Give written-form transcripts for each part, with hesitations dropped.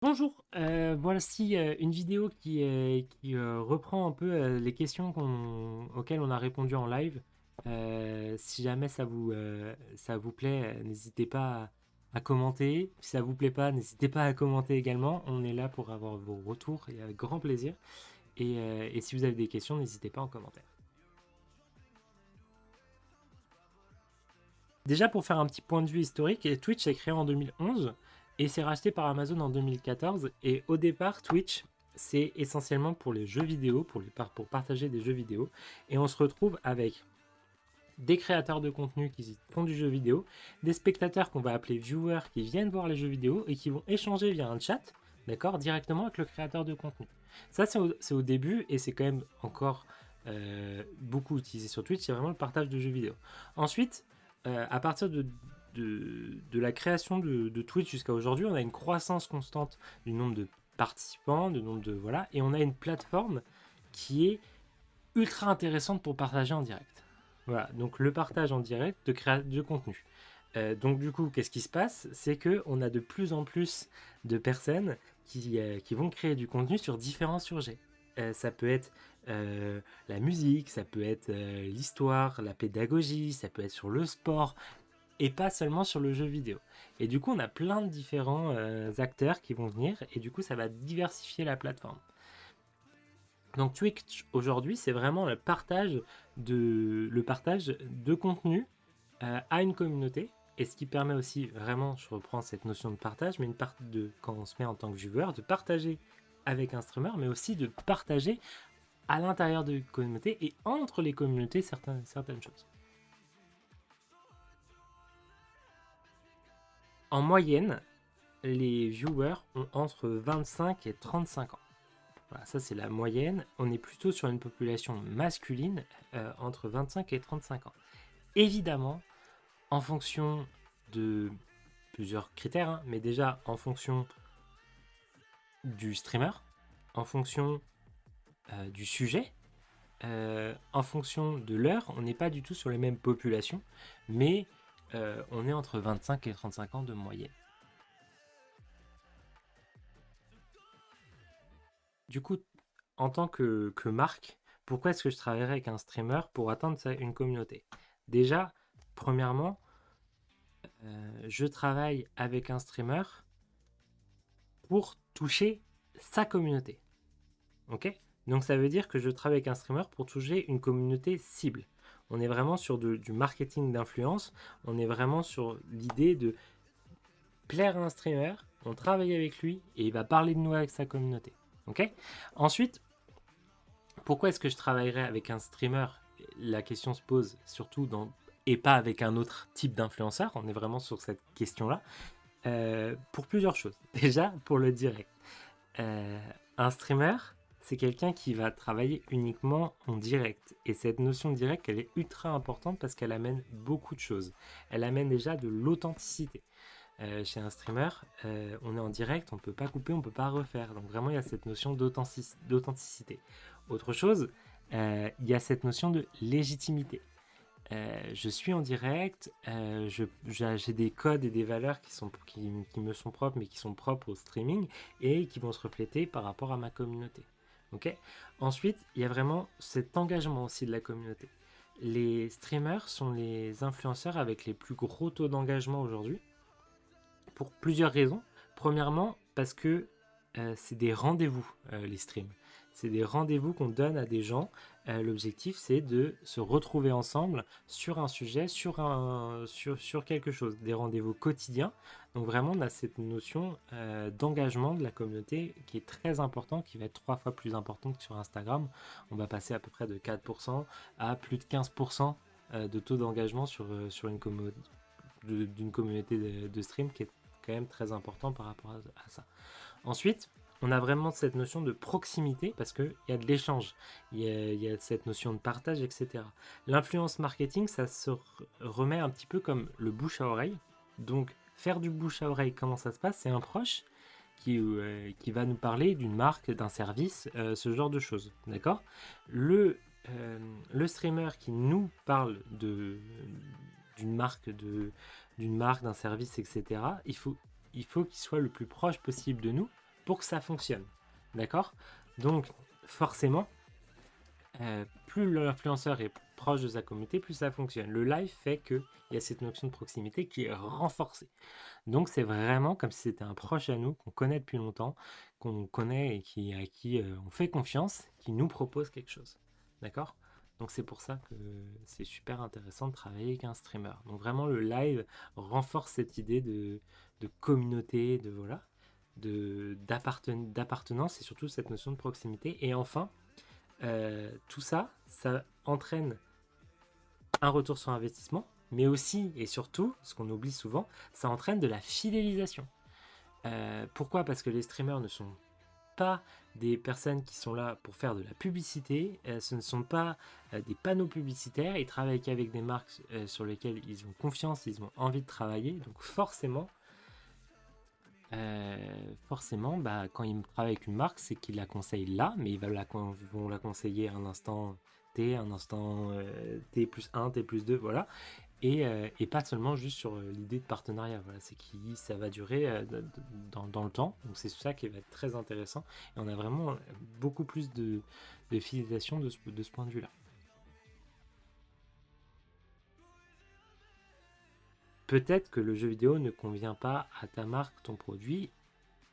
Bonjour, voici, une vidéo qui reprend un peu, les questions auxquelles on a répondu en live. Si jamais ça vous plaît, n'hésitez pas à commenter. Si ça vous plaît pas, n'hésitez pas à commenter également. On est là pour avoir vos retours et avec grand plaisir et si vous avez des questions, n'hésitez pas en commentaire. Déjà pour faire un petit point de vue historique, Twitch est créé en 2011 et c'est racheté par Amazon en 2014. Et au départ, Twitch, c'est essentiellement pour les jeux vidéo, pour partager des jeux vidéo. Et on se retrouve avec des créateurs de contenu qui font du jeu vidéo, des spectateurs qu'on va appeler viewers qui viennent voir les jeux vidéo et qui vont échanger via un chat, d'accord, directement avec le créateur de contenu. Ça, c'est au début et c'est quand même encore beaucoup utilisé sur Twitch, c'est vraiment le partage de jeux vidéo. Ensuite, à partir de la création de Twitch jusqu'à aujourd'hui, on a une croissance constante du nombre de participants, du nombre de voilà, et on a une plateforme qui est ultra intéressante pour partager en direct. Voilà, donc le partage en direct de contenu. Donc du coup, qu'est-ce qui se passe? C'est que on a de plus en plus de personnes qui vont créer du contenu sur différents sujets. Ça peut être la musique, ça peut être l'histoire, la pédagogie, ça peut être sur le sport, et pas seulement sur le jeu vidéo. Et du coup, on a plein de différents acteurs qui vont venir, et du coup, ça va diversifier la plateforme. Donc Twitch aujourd'hui, c'est vraiment le partage de contenu à une communauté. Et ce qui permet aussi vraiment, je reprends cette notion de partage, mais quand on se met en tant que viewer, de partager avec un streamer, mais aussi de partager à l'intérieur de la communauté et entre les communautés certaines choses. En moyenne, les viewers ont entre 25 et 35 ans. Voilà, ça c'est la moyenne. On est plutôt sur une population masculine entre 25 et 35 ans. Évidemment, en fonction de plusieurs critères, hein, mais déjà en fonction du streamer, en fonction du sujet, en fonction de l'heure, on n'est pas du tout sur les mêmes populations, mais on est entre 25 et 35 ans de moyenne. Du coup, en tant que marque, pourquoi est-ce que je travaillerais avec un streamer pour atteindre une communauté? Déjà, premièrement, je travaille avec un streamer pour toucher sa communauté. Ok? Donc ça veut dire que je travaille avec un streamer pour toucher une communauté cible. On est vraiment sur du marketing d'influence. On est vraiment sur l'idée de plaire à un streamer. On travaille avec lui et il va parler de nous avec sa communauté. Ok? Ensuite, pourquoi est-ce que je travaillerais avec un streamer? La question se pose surtout et pas avec un autre type d'influenceur. On est vraiment sur cette question-là. Pour plusieurs choses. Déjà, pour le direct. Un streamer, c'est quelqu'un qui va travailler uniquement en direct. Et cette notion de direct, elle est ultra importante parce qu'elle amène beaucoup de choses. Elle amène déjà de l'authenticité. Chez un streamer, on est en direct, on ne peut pas couper, on ne peut pas refaire. Donc vraiment, il y a cette notion d'authenticité. Autre chose, il y a cette notion de légitimité. Je suis en direct, j'ai des codes et des valeurs qui me sont propres, mais qui sont propres au streaming et qui vont se refléter par rapport à ma communauté. Ok. Ensuite, il y a vraiment cet engagement aussi de la communauté. Les streamers sont les influenceurs avec les plus gros taux d'engagement aujourd'hui, pour plusieurs raisons. Premièrement, parce que c'est des rendez-vous, les streams. C'est des rendez-vous qu'on donne à des gens. L'objectif, c'est de se retrouver ensemble sur un sujet, sur quelque chose. Des rendez-vous quotidiens. Donc vraiment, on a cette notion d'engagement de la communauté qui est très important, qui va être 3 fois plus importante que sur Instagram. On va passer à peu près de 4% à plus de 15% de taux d'engagement sur d'une communauté de stream qui est quand même très important par rapport à ça. Ensuite, on a vraiment cette notion de proximité parce qu'il y a de l'échange, il y a cette notion de partage, etc. L'influence marketing, ça se remet un petit peu comme le bouche à oreille. Donc, faire du bouche à oreille, comment ça se passe? C'est un proche qui va nous parler d'une marque, d'un service, ce genre de choses. D'accord? Le streamer qui nous parle d'une marque, d'un service, etc., il faut qu'il soit le plus proche possible de nous pour que ça fonctionne. D'accord? Donc, forcément, plus l'influenceur est proche de sa communauté, plus ça fonctionne. Le live fait qu'il y a cette notion de proximité qui est renforcée. Donc, c'est vraiment comme si c'était un proche à nous, qu'on connaît depuis longtemps, qu'on connaît et à qui on fait confiance, qui nous propose quelque chose. D'accord? Donc, c'est pour ça que c'est super intéressant de travailler avec un streamer. Donc, vraiment, le live renforce cette idée de communauté, de voilà, d'appartenance et surtout cette notion de proximité. Et enfin, tout ça, ça entraîne un retour sur investissement, mais aussi et surtout, ce qu'on oublie souvent, ça entraîne de la fidélisation. Pourquoi? Parce que les streamers ne sont pas des personnes qui sont là pour faire de la publicité, ce ne sont pas des panneaux publicitaires, ils travaillent qu'avec des marques sur lesquelles ils ont confiance, ils ont envie de travailler, donc forcément, bah, quand ils travaillent avec une marque, c'est qu'ils la conseillent là, mais vont la conseiller à un instant T, un instant T plus 1, T plus 2, voilà. Et pas seulement juste sur l'idée de partenariat, voilà. C'est que ça va durer dans le temps, donc c'est ça qui va être très intéressant. Et on a vraiment beaucoup plus de fidélisation de ce point de vue-là. Peut-être que le jeu vidéo ne convient pas à ta marque, ton produit,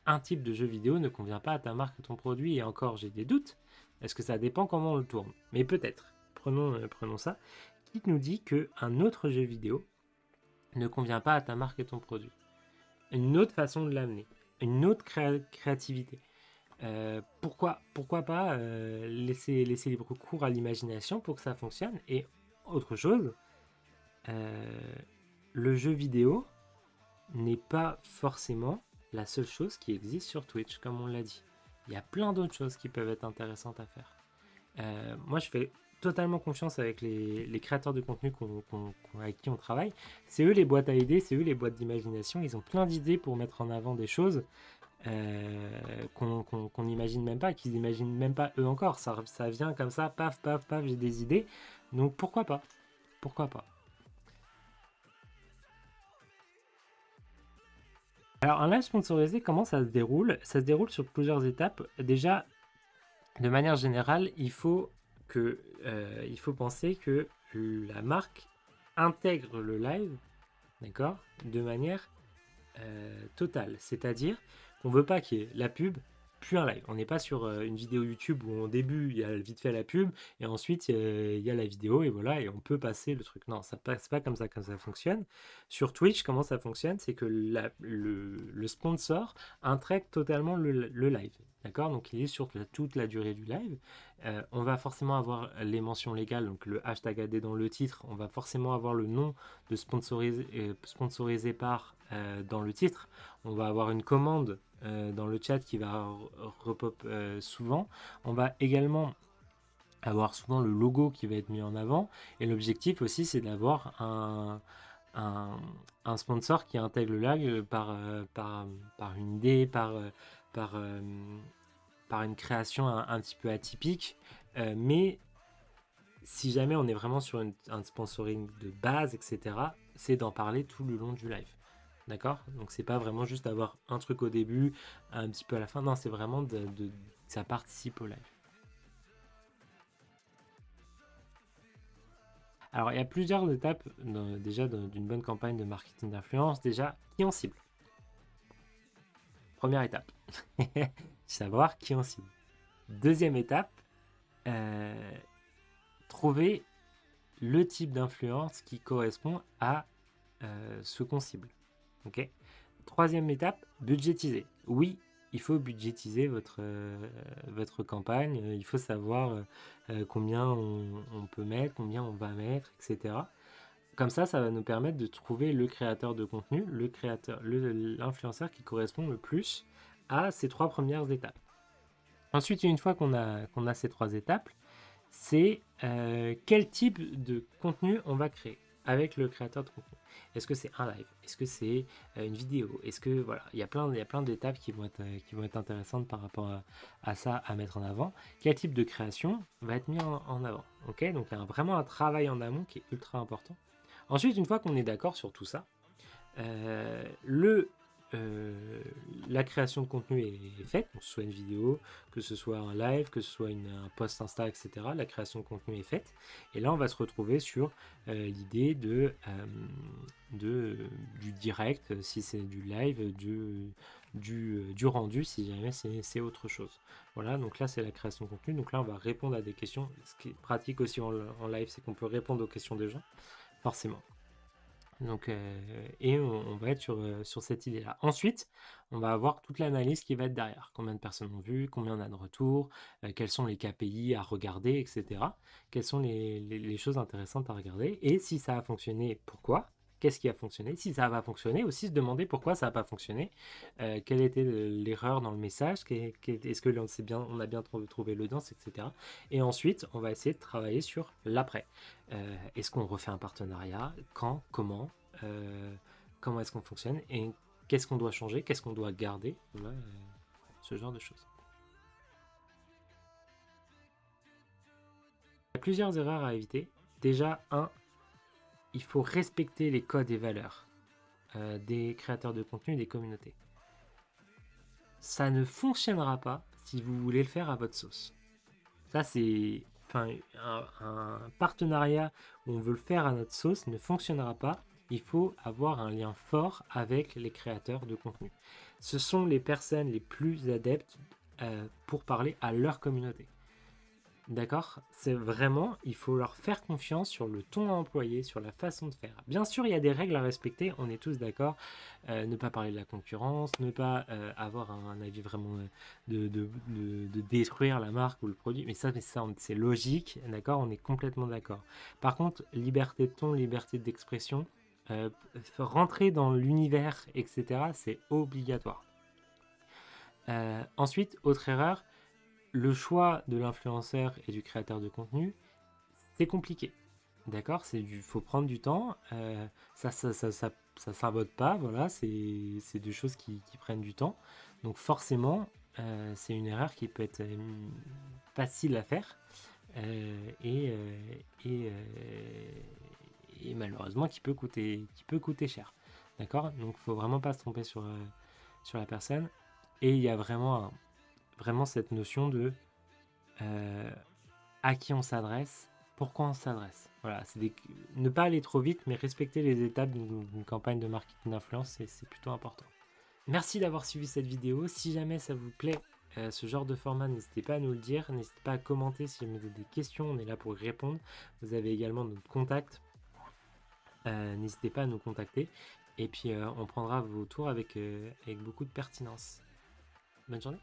un type de jeu vidéo ne convient pas à ta marque, ton produit, et encore j'ai des doutes. Est-ce que ça dépend comment on le tourne? Mais peut-être. Prenons ça. Qui nous dit qu'un autre jeu vidéo ne convient pas à ta marque et ton produit? Une autre façon de l'amener, une autre créativité. Pourquoi pas laisser libre cours à l'imagination pour que ça fonctionne? Et autre chose, le jeu vidéo n'est pas forcément la seule chose qui existe sur Twitch, comme on l'a dit. Il y a plein d'autres choses qui peuvent être intéressantes à faire. Moi, je fais totalement confiance avec les créateurs de contenu avec qui on travaille. C'est eux les boîtes à idées, c'est eux les boîtes d'imagination. Ils ont plein d'idées pour mettre en avant des choses qu'on n'imagine même pas, qu'ils n'imaginent même pas eux encore. Ça vient comme ça, paf, paf, paf, j'ai des idées. Donc pourquoi pas? Pourquoi pas? Alors, un live sponsorisé, comment ça se déroule? Ça se déroule sur plusieurs étapes. Déjà, de manière générale, il faut penser que la marque intègre le live, d'accord, de manière totale. C'est-à-dire qu'on ne veut pas qu'il y ait la pub, puis un live. On n'est pas sur une vidéo YouTube où au début il y a vite fait la pub et ensuite il y a la vidéo et voilà et on peut passer le truc. Non, ça passe pas comme ça fonctionne. Sur Twitch, comment ça fonctionne? C'est que le sponsor intègre totalement le live. D'accord? Donc il est sur toute la durée du live. On va forcément avoir les mentions légales, donc le hashtag AD dans le titre. On va forcément avoir le nom de sponsorisé par dans le titre. On va avoir une commande dans le chat qui va repop souvent. On va également avoir souvent le logo qui va être mis en avant. Et l'objectif aussi, c'est d'avoir un sponsor qui intègre le lag par une idée, par, par une création un petit peu atypique. Mais si jamais on est vraiment sur un sponsoring de base, etc., c'est d'en parler tout le long du live. D'accord? Donc c'est pas vraiment juste avoir un truc au début, un petit peu à la fin. Non, c'est vraiment que ça participe au live. Alors il y a plusieurs étapes déjà d'une bonne campagne de marketing d'influence. Déjà, qui on cible? Première étape. Savoir qui on cible. Deuxième étape, trouver le type d'influence qui correspond à ce qu'on cible. Ok. Troisième étape, budgétiser. Oui, il faut budgétiser votre campagne. Il faut savoir combien on peut mettre, combien on va mettre, etc. Comme ça va nous permettre de trouver le créateur de contenu, l'influenceur qui correspond le plus à ces trois premières étapes. Ensuite, une fois qu'on a ces trois étapes, c'est quel type de contenu on va créer avec le créateur de contenu. Est-ce que c'est un live? Est-ce que c'est une vidéo? Est-ce que voilà, il y a plein d'étapes qui vont être intéressantes par rapport à ça à mettre en avant. Quel type de création va être mis en avant? Ok, donc il y a vraiment un travail en amont qui est ultra important. Ensuite, une fois qu'on est d'accord sur tout ça, le la création de contenu est faite, que ce soit une vidéo, que ce soit un live, que ce soit un post Insta, etc. La création de contenu est faite. Et là, on va se retrouver sur l'idée du direct, si c'est du live, du rendu, si jamais c'est autre chose. Voilà, donc là, c'est la création de contenu. Donc là, on va répondre à des questions. Ce qui est pratique aussi en live, c'est qu'on peut répondre aux questions des gens, forcément. Donc, et on va être sur cette idée-là. Ensuite, on va avoir toute l'analyse qui va être derrière. Combien de personnes ont vu, combien on a de retours, quels sont les KPI à regarder, etc. Quelles sont les choses intéressantes à regarder. Et si ça a fonctionné, pourquoi? Qu'est-ce qui a fonctionné? Si ça va fonctionner, aussi se demander pourquoi ça n'a pas fonctionné. Quelle était l'erreur dans le message? Est-ce que on a bien trouvé l'audience, etc. Et ensuite, on va essayer de travailler sur l'après. Est-ce qu'on refait un partenariat? Quand? Comment? Comment est-ce qu'on fonctionne? Et qu'est-ce qu'on doit changer? Qu'est-ce qu'on doit garder? Voilà, ce genre de choses. Il y a plusieurs erreurs à éviter. Déjà, il faut respecter les codes et valeurs des créateurs de contenu et des communautés. Ça ne fonctionnera pas si vous voulez le faire à votre sauce. Ça, c'est un partenariat où on veut le faire à notre sauce ne fonctionnera pas. Il faut avoir un lien fort avec les créateurs de contenu. Ce sont les personnes les plus adeptes pour parler à leur communauté. D'accord? C'est vraiment, il faut leur faire confiance sur le ton à employer, sur la façon de faire. Bien sûr, il y a des règles à respecter, on est tous d'accord. Ne pas parler de la concurrence, ne pas avoir un avis vraiment de détruire la marque ou le produit. Mais ça c'est logique, d'accord? On est complètement d'accord. Par contre, liberté de ton, liberté d'expression, rentrer dans l'univers, etc., c'est obligatoire. Ensuite, autre erreur, le choix de l'influenceur et du créateur de contenu, c'est compliqué. D'accord? Faut prendre du temps. Ça s'invote pas. Voilà, c'est des choses qui prennent du temps. Donc forcément, c'est une erreur qui peut être facile à faire et malheureusement qui peut coûter cher. D'accord? Donc faut vraiment pas se tromper sur la personne. Et il y a vraiment cette notion de à qui on s'adresse, pourquoi on s'adresse. Voilà, ne pas aller trop vite, mais respecter les étapes d'une campagne de marketing d'influence, c'est plutôt important. Merci d'avoir suivi cette vidéo. Si jamais ça vous plaît, ce genre de format, n'hésitez pas à nous le dire. N'hésitez pas à commenter si vous avez des questions, on est là pour y répondre. Vous avez également notre contact. N'hésitez pas à nous contacter. Et puis on prendra vos tours avec beaucoup de pertinence. Bonne journée.